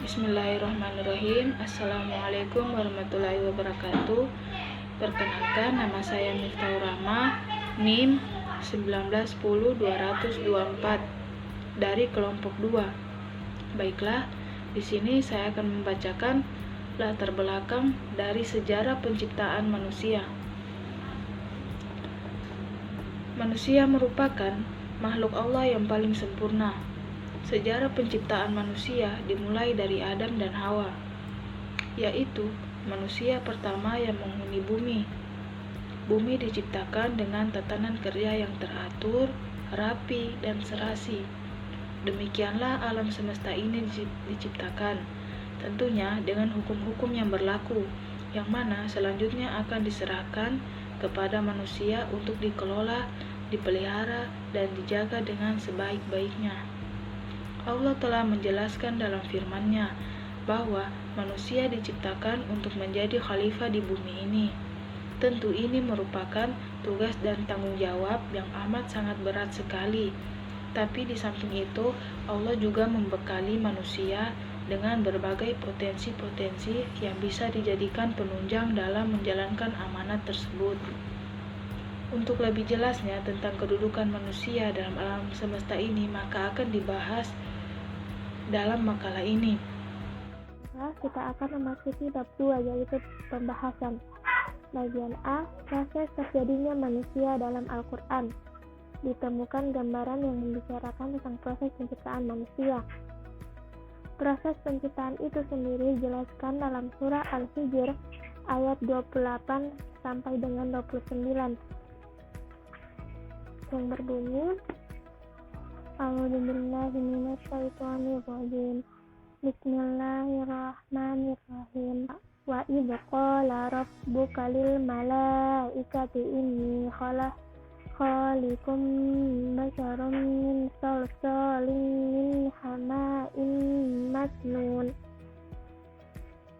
Bismillahirrahmanirrahim. Assalamualaikum warahmatullahi wabarakatuh. Perkenalkan, nama saya Miftahur Rahmah, NIM 1910224 dari kelompok 2. Baiklah, di sini saya akan membacakan latar belakang dari sejarah penciptaan manusia. Manusia merupakan makhluk Allah yang paling sempurna. Sejarah penciptaan manusia dimulai dari Adam dan Hawa, yaitu manusia pertama yang menghuni bumi. Bumi diciptakan dengan tatanan kerja yang teratur, rapi, dan serasi. Demikianlah alam semesta ini diciptakan, tentunya dengan hukum-hukum yang berlaku, yang mana selanjutnya akan diserahkan kepada manusia untuk dikelola, dipelihara, dan dijaga dengan sebaik-baiknya. Allah telah menjelaskan dalam firman-Nya bahwa manusia diciptakan untuk menjadi khalifah di bumi ini. Tentu ini merupakan tugas dan tanggung jawab yang amat sangat berat sekali. Tapi di samping itu, Allah juga membekali manusia dengan berbagai potensi-potensi yang bisa dijadikan penunjang dalam menjalankan amanat tersebut. Untuk lebih jelasnya tentang kedudukan manusia dalam alam semesta ini, maka akan dibahas dalam makalah ini. Kita akan memasuki bab 2, yaitu pembahasan. Bagian A, proses terjadinya manusia dalam Al-Quran. Ditemukan gambaran yang membicarakan tentang proses penciptaan manusia. Proses penciptaan itu sendiri dijelaskan dalam surah Al-Hijr ayat 28 sampai dengan 29 yang berbunyi, A'udzubillahi minasyaitonirrajim. Bismillahirrahmanirrahim. Wa idz qala rabbuka lil malaikati inni khaliqum basharan min salsalin min hama'in masnun.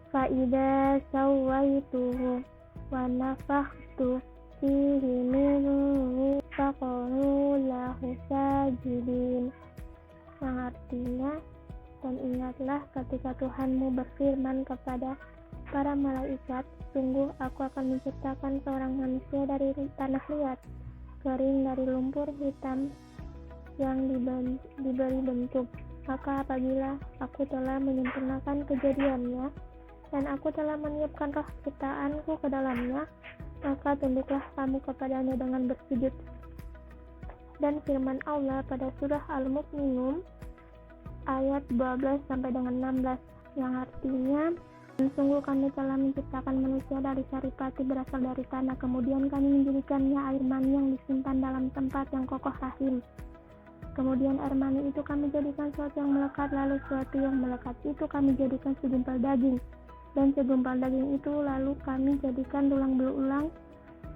Fa idza sawaituhu wa nafakhtu fihi min ruhi faqulu lahu sajidin, yang artinya, dan ingatlah ketika Tuhanmu berfirman kepada para malaikat, sungguh aku akan menciptakan seorang manusia dari tanah liat, kering dari lumpur hitam yang diberi bentuk. Maka apabila aku telah menyempurnakan kejadiannya dan aku telah menyiapkan roh ciptaanku ke dalamnya, maka tunduklah kamu kepadanya dengan bersujud. Dan firman Allah pada surah Al-Mu'minun ayat 12 sampai dengan 16 yang artinya, sungguh kami telah menciptakan manusia dari saripati berasal dari tanah, kemudian kami menjadikannya air mani yang disimpan dalam tempat yang kokoh rahim. Kemudian air mani itu kami jadikan sesuatu yang melekat, lalu sesuatu yang melekat itu kami jadikan segumpal daging, dan segumpal daging itu lalu kami jadikan tulang belulang,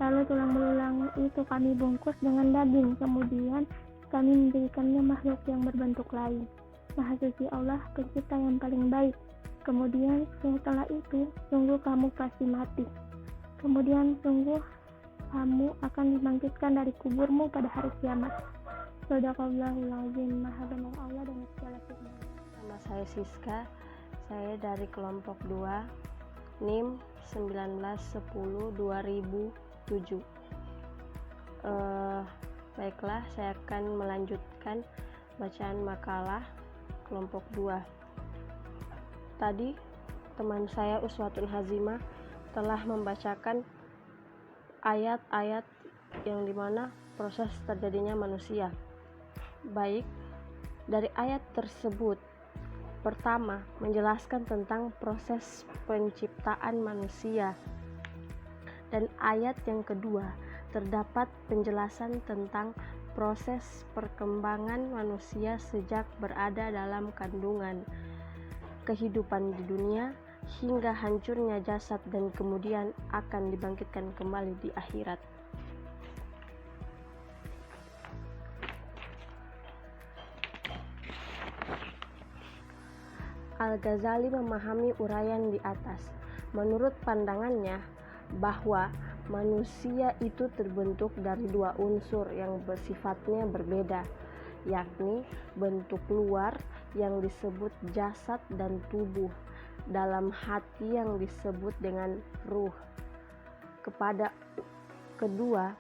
lalu tulang belulang itu kami bungkus dengan daging, kemudian kami menjadikannya makhluk yang berbentuk lain. Maha suci Allah, pencipta yang paling baik. Kemudian setelah itu, sungguh kamu pasti mati. Kemudian sungguh kamu akan dibangkitkan dari kuburmu pada hari kiamat. Shadaqallahul azim. Maha benar Allah dengan segala firman. Nama saya Siska, saya dari kelompok 2, NIM 1910-2007. Baiklah, saya akan melanjutkan bacaan makalah kelompok 2. Tadi teman saya Uswatun Hazimah telah membacakan ayat-ayat yang dimana proses terjadinya manusia. Baik, dari ayat tersebut, pertama menjelaskan tentang proses penciptaan manusia, dan ayat yang kedua terdapat penjelasan tentang proses perkembangan manusia sejak berada dalam kandungan, kehidupan di dunia, hingga hancurnya jasad dan kemudian akan dibangkitkan kembali di akhirat. Al-Ghazali memahami uraian di atas. Menurut pandangannya, bahwa manusia itu terbentuk dari dua unsur yang bersifatnya berbeda, yakni bentuk luar yang disebut jasad dan tubuh, dalam hati yang disebut dengan ruh. Kepada kedua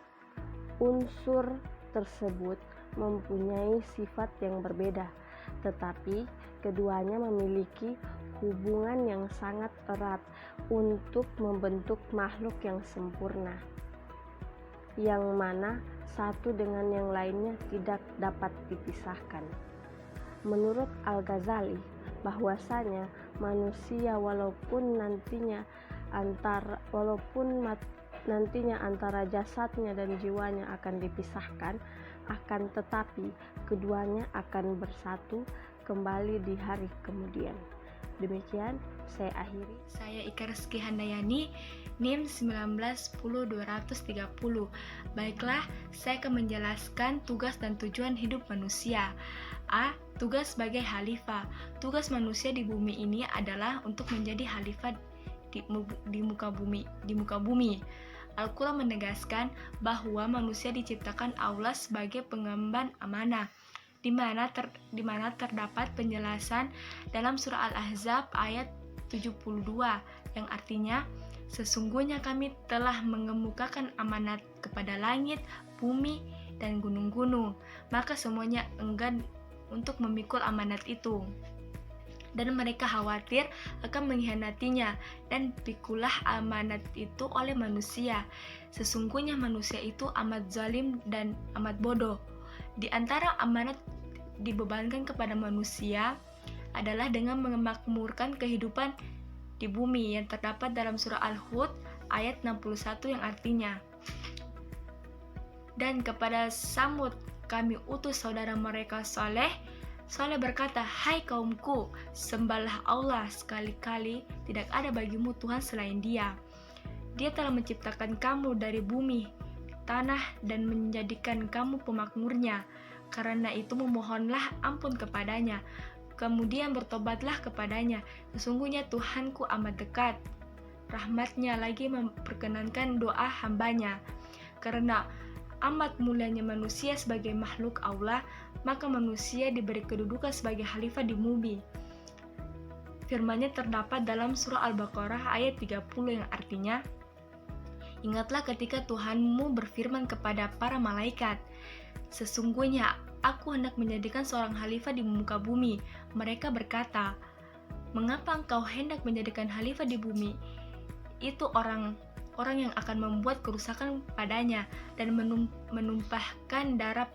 unsur tersebut mempunyai sifat yang berbeda, tetapi keduanya memiliki hubungan yang sangat erat untuk membentuk makhluk yang sempurna, yang mana satu dengan yang lainnya tidak dapat dipisahkan. Menurut Al-Ghazali, bahwasanya manusia walaupun nantinya antara jasadnya dan jiwanya akan dipisahkan, akan tetapi keduanya akan bersatu kembali di hari kemudian. Demikian saya akhiri. Saya Ika Rizky Handayani, NIM 1910230. Baiklah, saya akan menjelaskan tugas dan tujuan hidup manusia. A. Tugas sebagai khalifah. Tugas manusia di bumi ini adalah untuk menjadi khalifah di muka bumi. Al-Quran menegaskan bahwa manusia diciptakan Allah sebagai pengemban amanah, di mana terdapat penjelasan dalam surah Al-Ahzab ayat 72 yang artinya, sesungguhnya kami telah mengemukakan amanat kepada langit, bumi, dan gunung-gunung, maka semuanya enggan untuk memikul amanat itu, dan mereka khawatir akan mengkhianatinya, dan pikulah amanat itu oleh manusia. Sesungguhnya manusia itu amat zalim dan amat bodoh. Di antara amanat dibebankan kepada manusia adalah dengan memakmurkan kehidupan di bumi yang terdapat dalam surah Al-Hud ayat 61 yang artinya, dan kepada Samud kami utus saudara mereka Saleh. Saleh berkata, hai kaumku, sembahlah Allah, sekali-kali tidak ada bagimu Tuhan selain Dia. Dia telah menciptakan kamu dari bumi, tanah, dan menjadikan kamu pemakmurnya. Karena itu memohonlah ampun kepadanya, kemudian bertobatlah kepadanya. Sesungguhnya Tuhanku amat dekat, rahmatnya lagi memperkenankan doa hambanya. Karena amat mulianya manusia sebagai makhluk Allah, maka manusia diberi kedudukan sebagai khalifah di bumi. Firman-Nya terdapat dalam surah Al-Baqarah ayat 30 yang artinya, ingatlah ketika Tuhanmu berfirman kepada para malaikat, sesungguhnya aku hendak menjadikan seorang khalifah di muka bumi. Mereka berkata, mengapa engkau hendak menjadikan khalifah di bumi? Itu orang yang akan membuat kerusakan padanya dan menumpahkan darah.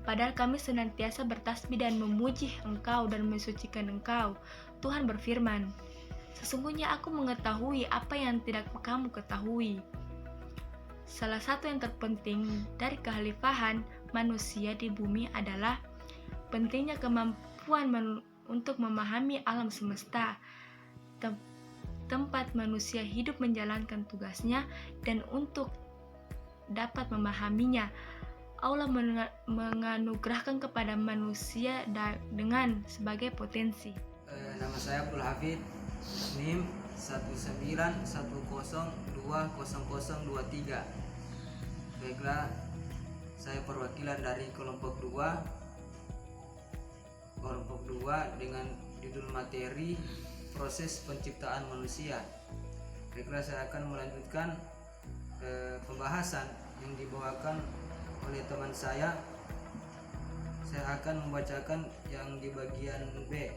Padahal kami senantiasa bertasbih dan memuji engkau dan mensucikan engkau. Tuhan berfirman, sesungguhnya aku mengetahui apa yang tidak kamu ketahui. Salah satu yang terpenting dari kekhalifahan manusia di bumi adalah pentingnya kemampuan untuk memahami alam semesta, tempat manusia hidup menjalankan tugasnya, dan untuk dapat memahaminya, Allah menganugerahkan kepada manusia dengan sebagai potensi. Nama saya Abdul Hafid, NIM 191020023. Baiklah, saya perwakilan dari kelompok 2 dengan judul materi proses penciptaan manusia. Baiklah, saya akan melanjutkan pembahasan yang dibawakan oleh teman saya. Saya akan membacakan yang di bagian B,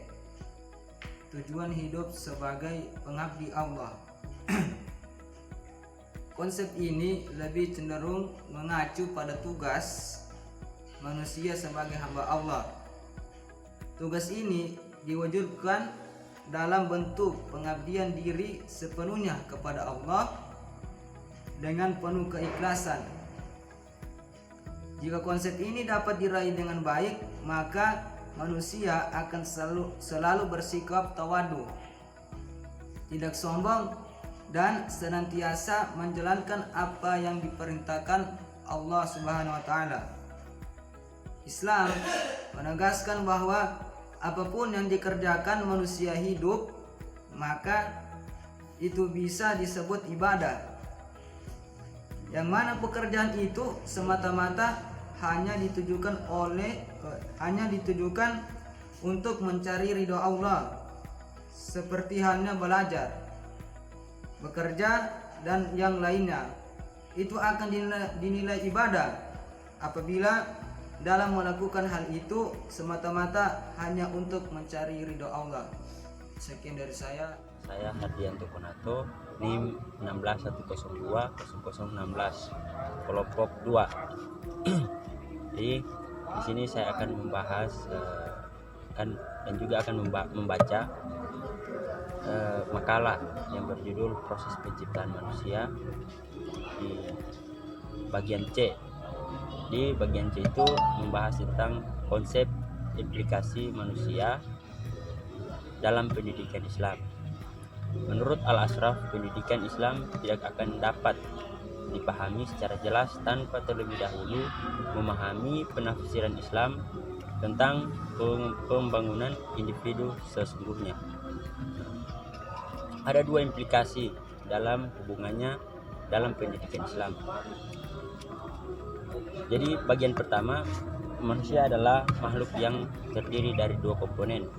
tujuan hidup sebagai pengabdi Allah. Konsep ini lebih cenderung mengacu pada tugas manusia sebagai hamba Allah. Tugas ini diwujudkan dalam bentuk pengabdian diri sepenuhnya kepada Allah dengan penuh keikhlasan. Jika konsep ini dapat diraih dengan baik, maka manusia akan selalu bersikap tawadu, tidak sombong, dan senantiasa menjalankan apa yang diperintahkan Allah Subhanahu wa Ta'ala. Islam menegaskan bahwa apapun yang dikerjakan manusia hidup, maka itu bisa disebut ibadah, yang mana pekerjaan itu semata-mata hanya ditujukan untuk mencari ridho Allah, seperti halnya belajar, bekerja, dan yang lainnya. Itu akan dinilai ibadah apabila dalam melakukan hal itu semata-mata hanya untuk mencari ridho Allah. Sekian dari saya. Saya Hardianto Konato, NIM 161020016, kelompok 2. Jadi di sini saya akan membahas dan juga akan membaca makalah yang berjudul Proses Penciptaan Manusia di bagian C. Di bagian C itu membahas tentang konsep implikasi manusia dalam pendidikan Islam. Menurut Al-Ashraf, pendidikan Islam tidak akan dapat dipahami secara jelas tanpa terlebih dahulu memahami penafsiran Islam tentang pembangunan individu sesungguhnya. Ada dua implikasi dalam hubungannya dalam pendidikan Islam. Jadi bagian pertama, manusia adalah makhluk yang terdiri dari dua komponen,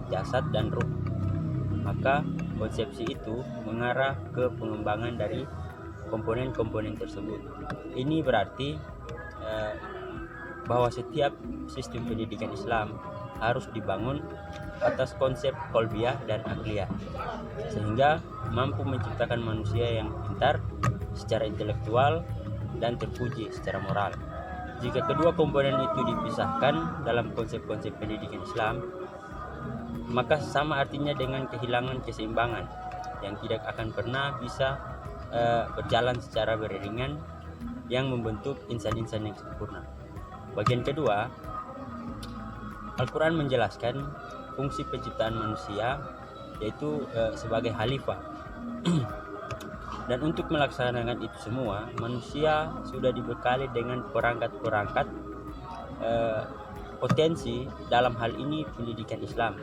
jasad dan ruh. Maka konsepsi itu mengarah ke pengembangan dari komponen-komponen tersebut. Ini berarti bahwa setiap sistem pendidikan Islam harus dibangun atas konsep kolbiyah dan akliyah, sehingga mampu menciptakan manusia yang pintar secara intelektual dan terpuji secara moral. Jika kedua komponen itu dipisahkan dalam konsep-konsep pendidikan Islam, maka sama artinya dengan kehilangan keseimbangan yang tidak akan pernah bisa berjalan secara beriringan yang membentuk insan-insan yang sempurna. Bagian kedua, Al-Quran menjelaskan fungsi penciptaan manusia, yaitu sebagai khalifah. Dan untuk melaksanakan itu semua, manusia sudah dibekali dengan perangkat-perangkat potensi, dalam hal ini pendidikan Islam.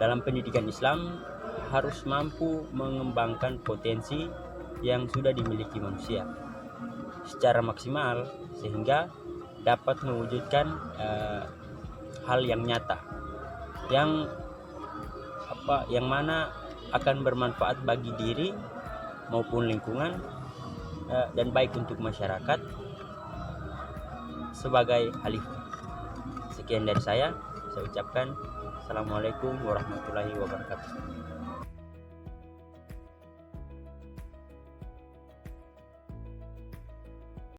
Dalam pendidikan Islam harus mampu mengembangkan potensi yang sudah dimiliki manusia secara maksimal, sehingga dapat mewujudkan hal yang nyata yang mana akan bermanfaat bagi diri maupun lingkungan dan baik untuk masyarakat sebagai khalifah. Sekian dari saya ucapkan Assalamualaikum warahmatullahi wabarakatuh.